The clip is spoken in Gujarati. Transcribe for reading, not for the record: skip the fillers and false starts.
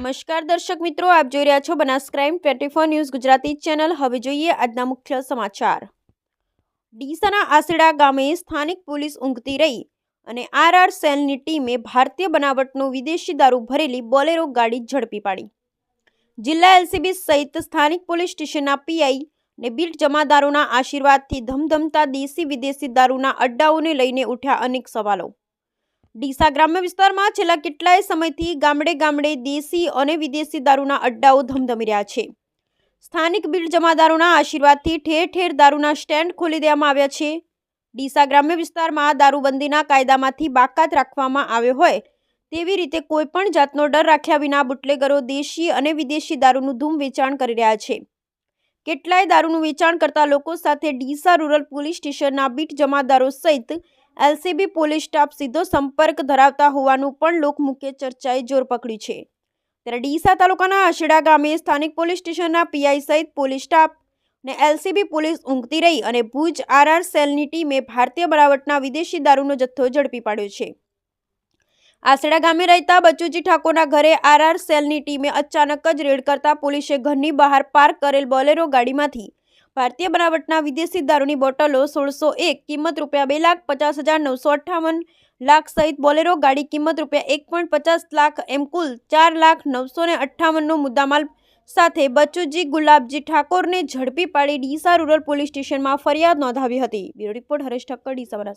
નમસ્કાર દર્શક મિત્રો, આપ જોઈ રહ્યા છો Banas crime 24 news Gujarati channel. હવે જોઈએ આજના મુખ્ય સમાચાર। ડીસાના આસેડા ગામે સ્થાનિક પોલીસ ઊંઘતી રહી અને આરઆર સેલની ટીમે ભારતીય બનાવટનો વિદેશી દારૂ ભરેલી બોલેરો ગાડી ઝડપી પાડી। જિલ્લા એલસીબી સહિત સ્થાનિક પોલીસ સ્ટેશનના પીઆઈ ને બીટ જમાદારોના આશીર્વાદથી ધમધમતા દેશી વિદેશી દારૂના અડ્ડાઓને લઈને ઉઠ્યા અનેક સવાલો। ડીસા ગ્રામ્ય વિસ્તારમાં છેલ્લા કેટલાય સમયથી ગામડે ગામડે દેશી અને વિદેશી દારૂના અડ્ડાઓ ધમધમી રહ્યા છે। સ્થાનિક બીટ જમાદારોના આશીર્વાદથી ઠેર ઠેર દારૂના સ્ટેન્ડ ખોલી દેવામાં આવ્યા છે। ડીસા ગ્રામ્ય વિસ્તારમાં દારૂબંધીના કાયદામાંથી બાકાત રાખવામાં આવ્યો હોય તેવી રીતે કોઈપણ જાતનો ડર રાખ્યા વિના બુટલેગરો દેશી અને વિદેશી દારૂનું ધૂમ વેચાણ કરી રહ્યા છે। કેટલાય દારૂનું વેચાણ કરતા લોકો સાથે ડીસા રૂરલ પોલીસ સ્ટેશનના બીટ જમાદારો સહિત એલસીબી પોલીસ સ્ટાફ સીધો સંપર્ક ધરાવતા હોવાનું પણ લોકમુખે ચર્ચાએ જોર પકડ્યું છે। ત્યારે ડીસા તાલુકાના આશેડા ગામે સ્થાનિક પોલીસ સ્ટેશનના પીઆઈ સહિત પોલીસ સ્ટાફ ને એલસીબી પોલીસ ઊંઘતી રહી અને ભુજ આરઆર સેલની ટીમે ભારતીય બનાવટના વિદેશી દારૂનો જથ્થો ઝડપી પાડ્યો છે। આસેડા ગામે રહેતા બચુજી ઠાકોરના ઘરે આરઆર સેલની ટીમે અચાનક જ રેડ કરતા પોલીસે ઘરની બહાર પાર્ક કરેલ બોલેરો ગાડીમાંથી ભારતીય બનાવટના વિદેશી દારૂની બોટલો 1601 કિંમત રૂપિયા 2,50,958 લાખ સહિત બોલેરો ગાડી કિંમત રૂપિયા 1.50 લાખ એમ કુલ 4,09,58નો મુદ્દામાલ સાથે બચુજી ગુલાબજી ઠાકોરને ઝડપી પાડી ડીસા રૂરલ પોલીસ સ્ટેશનમાં ફરિયાદ નોંધાવી હતી। Bureau report Haresh Thakkar, Deesa.